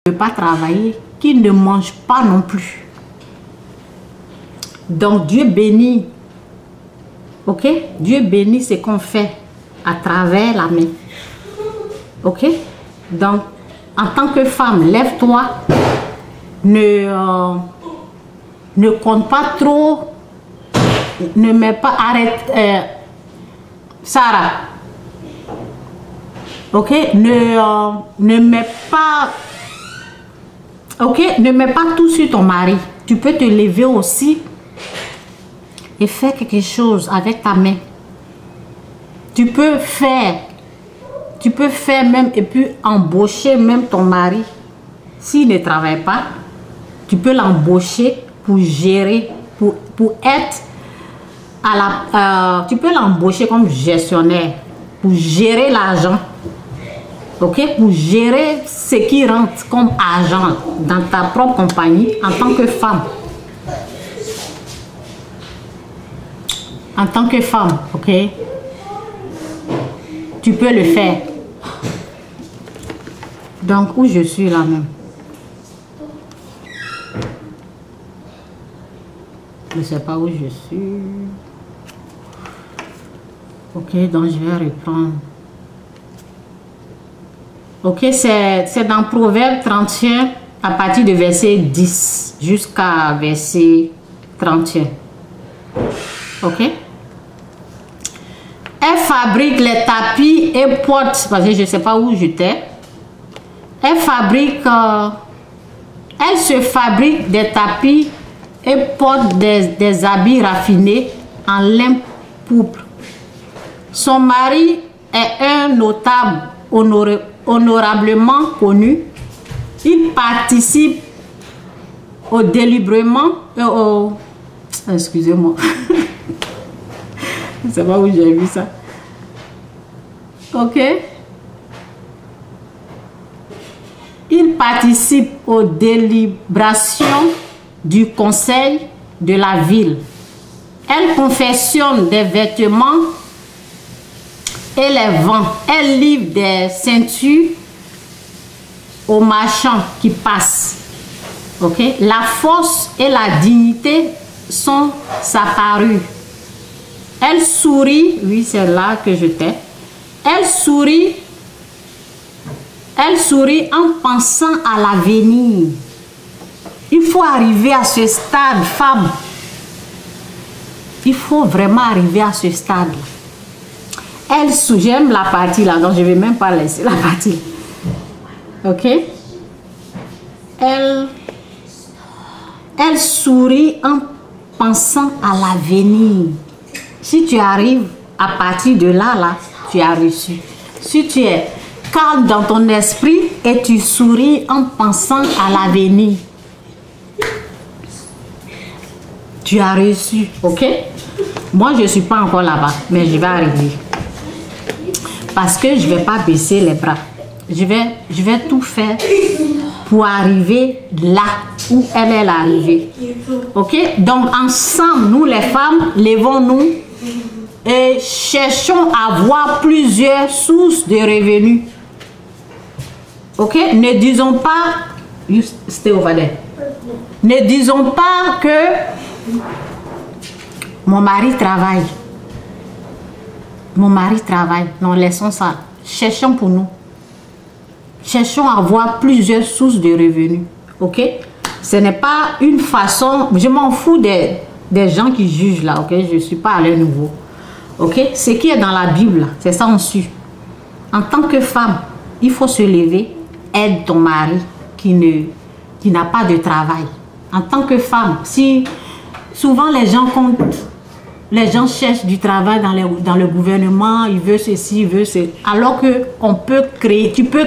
ne veut pas travailler, qui ne mange pas non plus. Donc Dieu bénit. Ok? Dieu bénit ce qu'on fait à travers la main. Ok? Donc, en tant que femme, lève-toi. Ne compte pas trop. Ne mets pas, arrête. Sarah. Ok? Ne mets pas. Ok? Ne mets pas tout sur ton mari. Tu peux te lever aussi et faire quelque chose avec ta main. Tu peux faire même et puis embaucher même ton mari. S'il ne travaille pas, tu peux l'embaucher pour gérer, pour être à la... tu peux l'embaucher comme gestionnaire, pour gérer l'argent. Ok? Pour gérer ce qui rentre comme argent dans ta propre compagnie en tant que femme. En tant que femme, ok? Tu peux le faire. Donc, où je suis là même? Je ne sais pas où je suis. Ok, donc je vais reprendre. Ok, c'est dans Proverbe 31 à partir de verset 10 jusqu'à verset 31. Ok? Elle fabrique les tapis et porte, parce que je ne sais pas où j'étais. Elle fabrique, elle se fabrique des tapis et porte des habits raffinés en lin pourpre. Son mari est un notable honorablement connu. Il participe au délibrement, excusez-moi. Je ne sais pas où j'ai vu ça. Ok. Il participe aux délibérations du conseil de la ville. Elle confectionne des vêtements et les vend. Elle livre des ceintures aux marchands qui passent. Ok. La force et la dignité sont sa parure. Elle sourit, oui, c'est là que j'étais. Elle sourit en pensant à l'avenir. Il faut arriver à ce stade, femme. Il faut vraiment arriver à ce stade. Elle sourit, j'aime la partie là, donc je ne vais même pas laisser la partie. Ok? Elle sourit en pensant à l'avenir. Si tu arrives à partir de là, tu as reçu. Si tu es calme dans ton esprit et tu souris en pensant à l'avenir, tu as reçu. Ok? Moi, je ne suis pas encore là-bas, mais je vais arriver. Parce que je ne vais pas baisser les bras. Je vais tout faire pour arriver là où elle est arrivée. Ok? Donc, ensemble, nous les femmes, levons-nous et cherchons à avoir plusieurs sources de revenus. Ok? Ne disons pas, you stay over there. Ne disons pas que mon mari travaille. Mon mari travaille. Non, laissons ça. Cherchons pour nous. Cherchons à avoir plusieurs sources de revenus. Ok? Ce n'est pas une façon... Je m'en fous des gens qui jugent là. Ok? Je ne suis pas à leur niveau. Ok? Ce qui est dans la Bible, c'est ça on suit. En tant que femme, il faut se lever, aide ton mari qui n'a pas de travail. En tant que femme, si souvent les gens comptent, les gens cherchent du travail dans le gouvernement, ils veulent ceci, ils veulent ceci. Alors que on peut créer, tu peux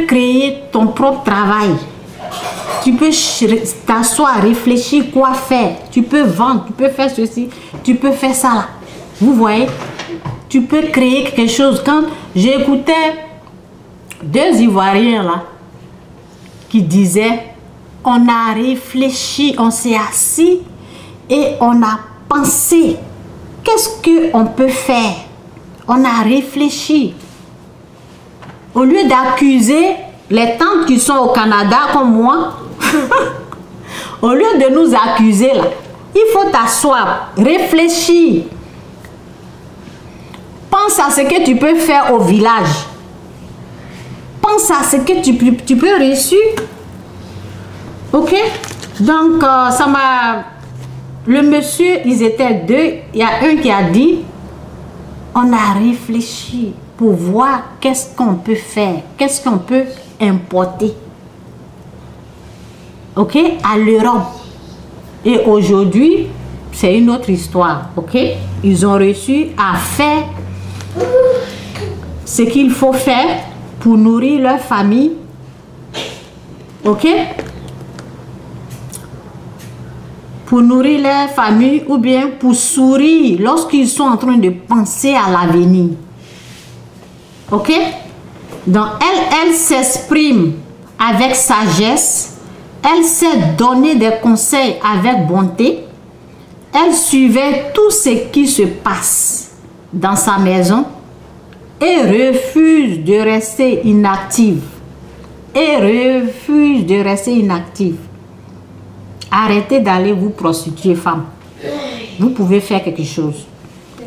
créer ton propre travail. Tu peux t'asseoir, réfléchir quoi faire. Tu peux vendre, tu peux faire ceci, tu peux faire ça là. Vous voyez? Tu peux créer quelque chose. Quand j'écoutais 2 Ivoiriens là, qui disaient, on a réfléchi, on s'est assis et on a pensé, qu'est-ce qu'on peut faire? On a réfléchi. au lieu d'accuser les tantes qui sont au Canada comme moi, au lieu de nous accuser là, il faut t'asseoir, réfléchir. Pense à ce que tu peux faire au village. Pense à ce que tu peux réussir. Ok? Donc, ça m'a... Le monsieur, ils étaient deux. Il y a un qui a dit, on a réfléchi pour voir qu'est-ce qu'on peut faire, qu'est-ce qu'on peut importer. Ok? À l'Europe. Et aujourd'hui, c'est une autre histoire. Ok? Ils ont réussi à faire ce qu'il faut faire pour nourrir leur famille. Ok? Pour nourrir leur famille ou bien pour sourire lorsqu'ils sont en train de penser à l'avenir. Ok? Donc, elle s'exprime avec sagesse. Elle sait donner des conseils avec bonté. Elle suivait tout ce qui se passe dans sa maison et refuse de rester inactive. Arrêtez d'aller vous prostituer, femme. Vous pouvez faire quelque chose.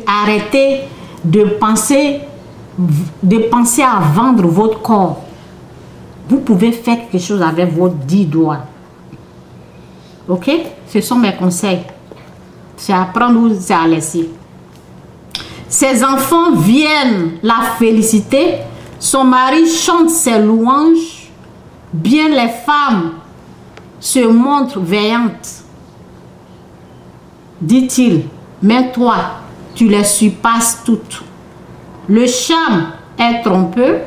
Arrêtez de penser à vendre votre corps. Vous pouvez faire quelque chose avec vos 10 doigts. Ok? Ce sont mes conseils. C'est à prendre ou c'est à laisser. Ses enfants viennent la féliciter. Son mari chante ses louanges. Bien les femmes se montrent veillantes. Dit-il, mais toi, tu les surpasses toutes. Le charme est trompeur.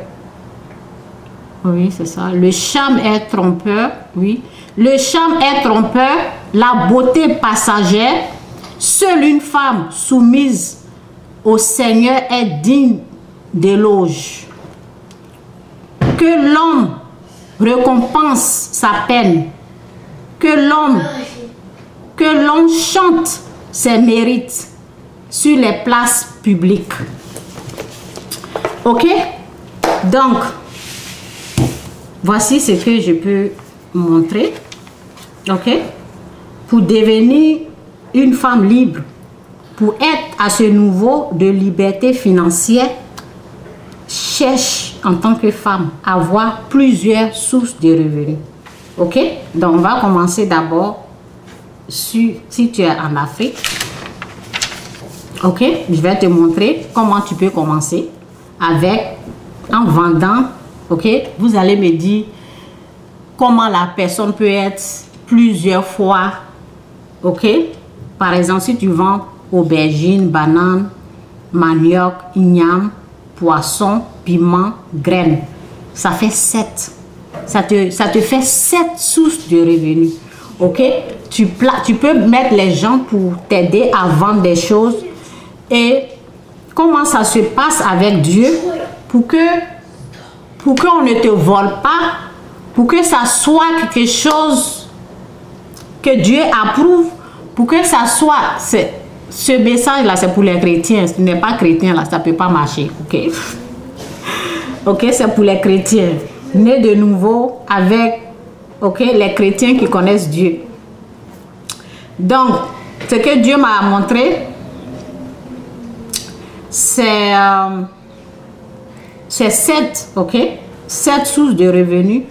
Oui, c'est ça. Le charme est trompeur. Oui. Le charme est trompeur. La beauté passagère. Seule une femme soumise au Seigneur est digne d'éloge. Que l'homme récompense sa peine. Que l'homme chante ses mérites sur les places publiques. Ok? Donc, voici ce que je peux montrer. Ok? Pour devenir une femme libre, pour être à ce niveau de liberté financière, cherche en tant que femme à avoir plusieurs sources de revenus. Ok? Donc, on va commencer d'abord si tu es en Afrique. Ok? Je vais te montrer comment tu peux commencer en vendant. Ok? Vous allez me dire comment la personne peut être plusieurs fois. Ok? Par exemple, si tu vends aubergines, bananes, manioc, igname, poisson, piment, graines, ça fait 7. Ça te fait 7 sources de revenus. Ok? Tu peux mettre les gens pour t'aider à vendre des choses. Et comment ça se passe avec Dieu pour qu'on ne te vole pas, pour que ça soit quelque chose que Dieu approuve, pour que ça soit... Ce message-là, c'est pour les chrétiens. Si tu n'es pas chrétien, là, ça ne peut pas marcher. Ok? Ok, c'est pour les chrétiens. Nés de nouveau avec les chrétiens qui connaissent Dieu. Donc, ce que Dieu m'a montré, c'est 7, ok? 7 sources de revenus.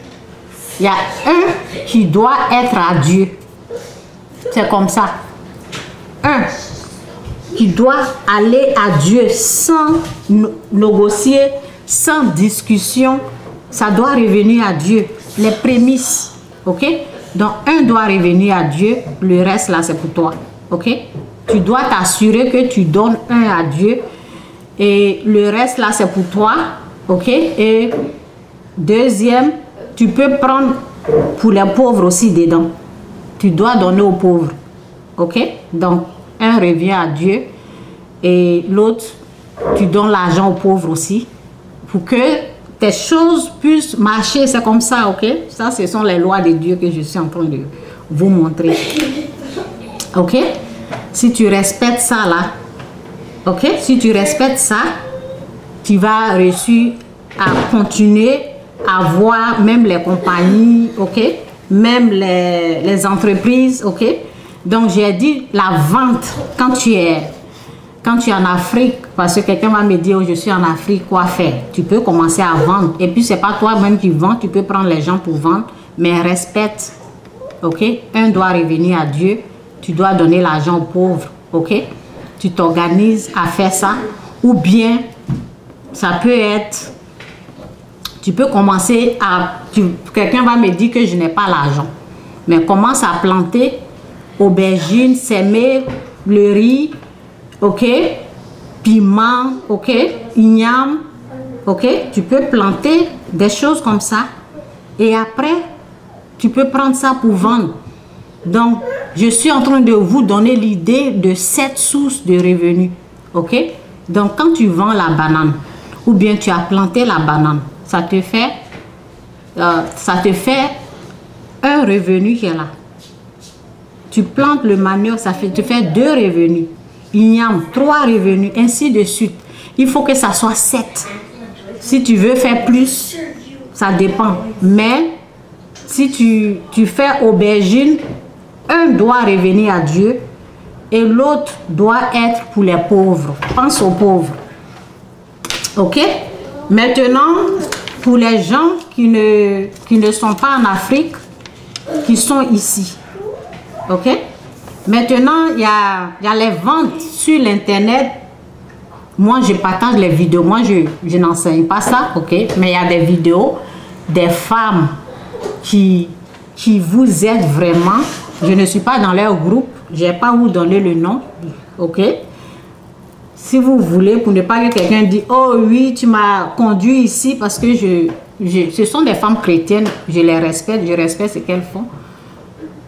Il y a un qui doit être à Dieu. C'est comme ça. Un qui doit aller à Dieu sans négocier, sans discussion. Ça doit revenir à Dieu. Les prémices. Ok? Donc, un doit revenir à Dieu. Le reste, là, c'est pour toi. Ok? Tu dois t'assurer que tu donnes un à Dieu. Et le reste, là, c'est pour toi. Ok? Et deuxième, tu peux prendre pour les pauvres aussi dedans. Tu dois donner aux pauvres. Ok? Donc, un revient à Dieu. Et l'autre, tu donnes l'argent aux pauvres aussi. Pour que tes choses puissent marcher. C'est comme ça, ok? Ça, ce sont les lois de Dieu que je suis en train de vous montrer. Ok? Si tu respectes ça là, ok? Si tu respectes ça, tu vas réussir à continuer à voir même les compagnies, ok, même les entreprises, ok. Donc j'ai dit la vente quand tu es en Afrique, parce que quelqu'un va me dire, oh, je suis en Afrique, quoi faire? Tu peux commencer à vendre. Et puis c'est pas toi-même qui vends, tu peux prendre les gens pour vendre, mais respecte, ok. Un doit revenir à Dieu, tu dois donner l'argent aux pauvres, ok. Tu t'organises à faire ça, ou bien ça peut être, tu peux commencer à, quelqu'un va me dire que je n'ai pas l'argent, mais commence à planter aubergines, semer le riz, ok, piment, ok, igname, ok, tu peux planter des choses comme ça et après tu peux prendre ça pour vendre. Donc je suis en train de vous donner l'idée de 7 sources de revenus, ok. Donc quand tu vends la banane ou bien tu as planté la banane, ça te fait un revenu qui est là. Tu plantes le manioc, te fait 2 revenus. Igname, 3 revenus, ainsi de suite. Il faut que ça soit 7. Si tu veux faire plus, ça dépend. Mais si tu fais aubergine, un doit revenir à Dieu et l'autre doit être pour les pauvres. Pense aux pauvres. Ok? Maintenant, pour les gens qui ne sont pas en Afrique, qui sont ici. Ok? Maintenant, il y a les ventes sur l'internet. Moi, je partage les vidéos. Moi, je n'enseigne pas ça, ok? Mais il y a des vidéos des femmes qui vous aident vraiment. Je ne suis pas dans leur groupe. Je n'ai pas vous donner le nom, ok? Si vous voulez, pour ne pas que quelqu'un dise, oh oui, tu m'as conduit ici parce que ce sont des femmes chrétiennes. Je les respecte, je respecte ce qu'elles font.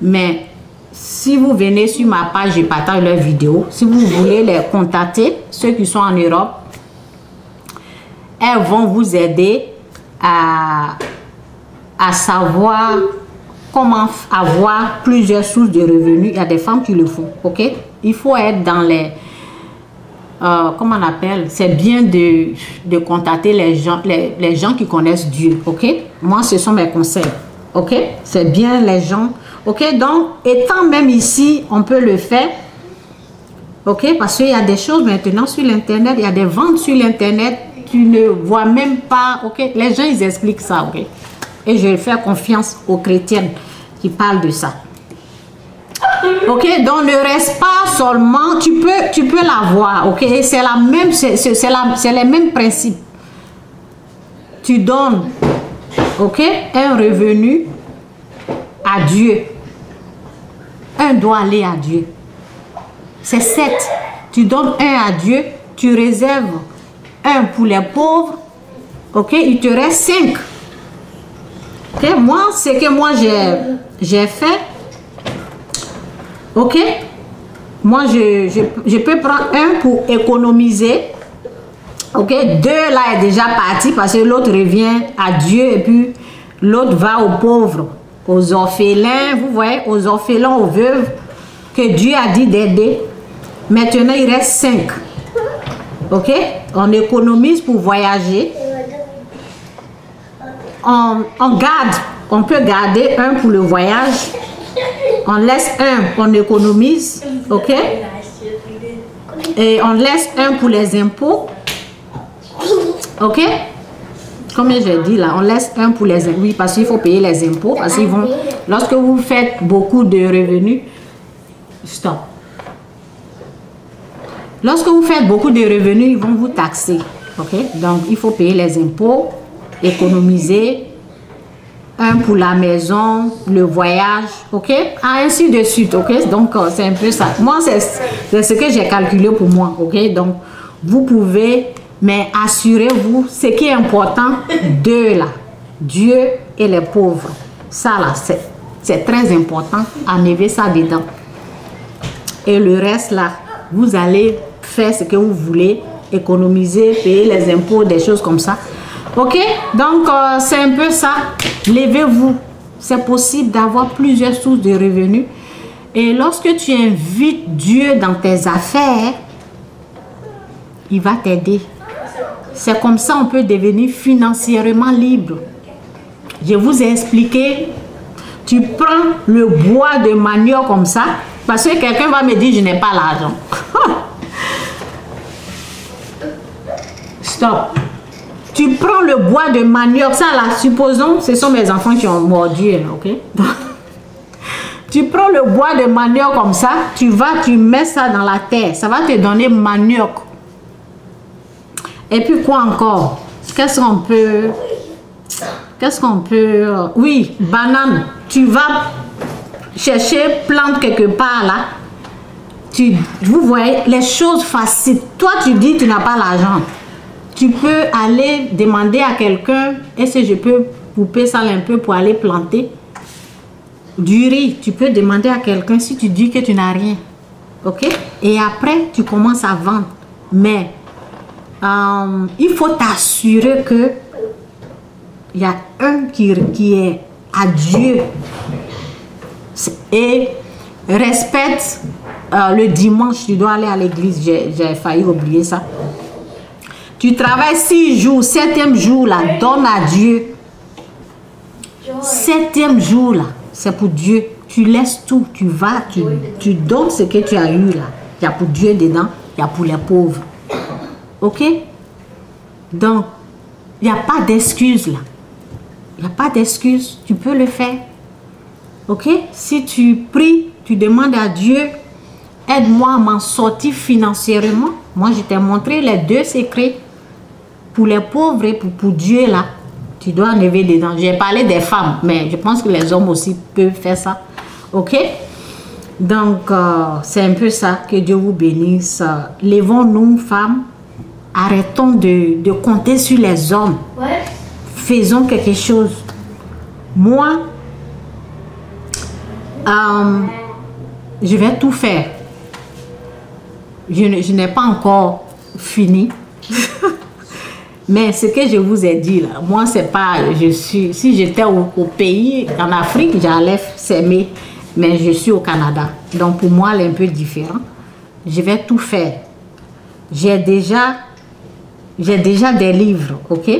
Mais si vous venez sur ma page, je partage leurs vidéos. Si vous voulez les contacter, ceux qui sont en Europe, elles vont vous aider à savoir comment avoir plusieurs sources de revenus. Il y a des femmes qui le font, ok? Il faut être dans les... comment on appelle? C'est bien de contacter les gens qui connaissent Dieu, ok? Moi, ce sont mes conseils, ok? C'est bien les gens... Ok, donc, étant même ici, on peut le faire. Ok, parce qu'il y a des choses maintenant sur l'Internet, il y a des ventes sur l'Internet, tu ne vois même pas. Ok, les gens, ils expliquent ça, ok. Et je vais faire confiance aux chrétiennes qui parlent de ça. Ok, donc ne reste pas seulement, tu peux l'avoir, ok. C'est la même, c'est les mêmes principes. Tu donnes, ok, un revenu à Dieu. Un doit aller à Dieu. C'est 7. Tu donnes un à Dieu, tu réserves un pour les pauvres. Ok, il te reste 5. Ok, moi, c'est que moi j'ai fait. Ok, moi je peux prendre un pour économiser. Ok, 2 là est déjà parti parce que l'autre revient à Dieu et puis l'autre va aux pauvres, aux orphelins, vous voyez, aux orphelins, aux veuves que Dieu a dit d'aider. Maintenant, il reste 5. Ok, on économise pour voyager. On garde, on peut garder un pour le voyage. On laisse un, on économise. Ok, et on laisse un pour les impôts. Ok, combien j'ai dit là, on laisse un pour les impôts. Oui, parce qu'il faut payer les impôts. Parce qu'ils vont, lorsque vous faites beaucoup de revenus, stop. Lorsque vous faites beaucoup de revenus, ils vont vous taxer. Ok, donc il faut payer les impôts, économiser, un pour la maison, le voyage, ok, ainsi de suite. Ok, donc c'est un peu ça. Moi, c'est ce que j'ai calculé pour moi. Ok, donc vous pouvez, mais assurez-vous, ce qui est important, 2 là, Dieu et les pauvres. Ça là, c'est très important. Enlevez ça dedans. Et le reste là, vous allez faire ce que vous voulez, économiser, payer les impôts, des choses comme ça. Ok, donc c'est un peu ça. Levez-vous. C'est possible d'avoir plusieurs sources de revenus. Et lorsque tu invites Dieu dans tes affaires, il va t'aider. C'est comme ça on peut devenir financièrement libre. Je vous ai expliqué. Tu prends le bois de manioc comme ça, parce que quelqu'un va me dire je n'ai pas l'argent. Stop. Tu prends le bois de manioc, ça là, supposons, ce sont mes enfants qui ont mordu, ok? Tu prends le bois de manioc comme ça, tu mets ça dans la terre, ça va te donner manioc. Et puis quoi encore? Qu'est-ce qu'on peut... Oui, banane. Tu vas chercher plante quelque part là. Vous voyez, les choses faciles. Toi, tu dis tu n'as pas l'argent. Tu peux aller demander à quelqu'un, est-ce que je peux couper ça un peu pour aller planter du riz. Tu peux demander à quelqu'un si tu dis que tu n'as rien. Ok? Et après, tu commences à vendre. Mais il faut t'assurer que il y a un qui est à Dieu. Et respecte le dimanche, tu dois aller à l'église. J'ai failli oublier ça. Tu travailles 6 jours, 7e jour là, donne à Dieu. 7e jour là, c'est pour Dieu. Tu laisses tout, tu vas, tu donnes ce que tu as eu là. Il y a pour Dieu dedans, il y a pour les pauvres. Ok? Donc, il n'y a pas d'excuse là. Il n'y a pas d'excuse, tu peux le faire. Ok? Si tu pries, tu demandes à Dieu, aide-moi à m'en sortir financièrement. Moi, je t'ai montré les 2 secrets. Pour les pauvres et pour Dieu là, tu dois enlever dedans. J'ai parlé des femmes, mais je pense que les hommes aussi peuvent faire ça. Ok? Donc, c'est un peu ça. Que Dieu vous bénisse. Levons-nous, femmes. Arrêtons de compter sur les hommes. Ouais. Faisons quelque chose. Moi, je vais tout faire. Je n'ai pas encore fini. Mais ce que je vous ai dit là, moi c'est pas, si j'étais au pays, en Afrique, j'allais s'aimer, mais je suis au Canada. Donc pour moi, c'est un peu différent. Je vais tout faire. J'ai déjà des livres, ok?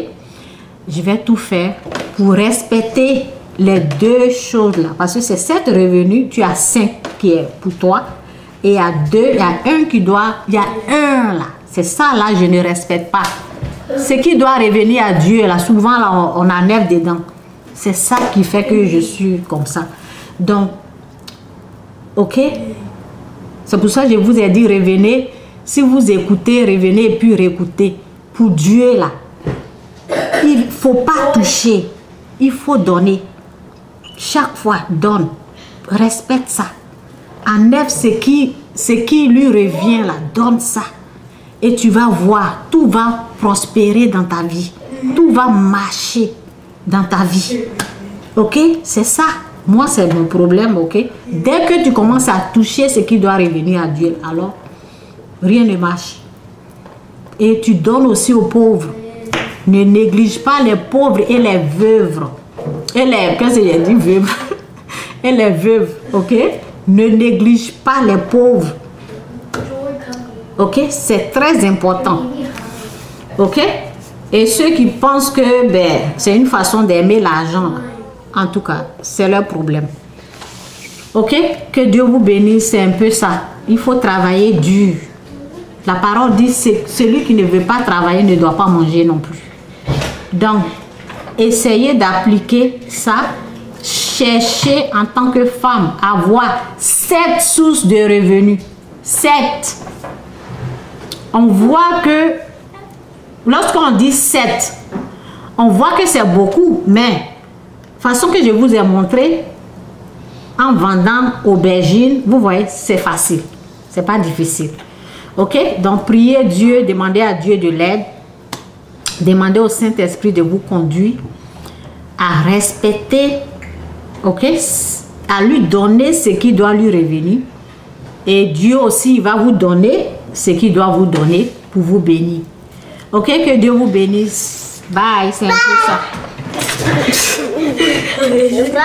Je vais tout faire pour respecter les 2 choses là. Parce que c'est 7 revenus, tu as 5 qui est pour toi. Et il y a 1 qui doit, il y a 1 là. C'est ça là, je ne respecte pas. Ce qui doit revenir à Dieu, là, souvent, là, on enlève dedans. C'est ça qui fait que je suis comme ça. Donc, ok? C'est pour ça que je vous ai dit, revenez. Si vous écoutez, revenez et puis réécoutez. Pour Dieu, là, il ne faut pas toucher. Il faut donner. Chaque fois, donne. Respecte ça. Enlève ce qui lui revient, là. Donne ça. Et tu vas voir, tout va prospérer dans ta vie. Tout va marcher dans ta vie. Ok? C'est ça. Moi, c'est mon problème, ok? Dès que tu commences à toucher ce qui doit revenir à Dieu, alors, rien ne marche. Et tu donnes aussi aux pauvres. Ne néglige pas les pauvres et les veuves. Qu'est-ce que j'ai dit, veuves? Et les veuves, ok? Ne néglige pas les pauvres. Ok, c'est très important. Ok, et ceux qui pensent que c'est une façon d'aimer l'argent, en tout cas, c'est leur problème. Ok, que Dieu vous bénisse, c'est un peu ça. Il faut travailler dur. La parole dit que celui qui ne veut pas travailler ne doit pas manger non plus. Donc, essayez d'appliquer ça. Cherchez en tant que femme à avoir 7 sources de revenus. 7. On voit que lorsqu'on dit 7, on voit que c'est beaucoup, mais façon que je vous ai montré, en vendant aubergines, vous voyez, c'est facile. C'est pas difficile. Ok? Donc, priez Dieu, demandez à Dieu de l'aide. Demandez au Saint-Esprit de vous conduire à respecter, ok? À lui donner ce qui doit lui revenir. Et Dieu aussi va vous donner ce qu'il doit vous donner pour vous bénir. Ok, que Dieu vous bénisse. Bye, c'est un peu ça. Bye.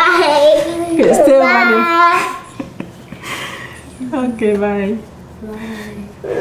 Ok, bye. Bye.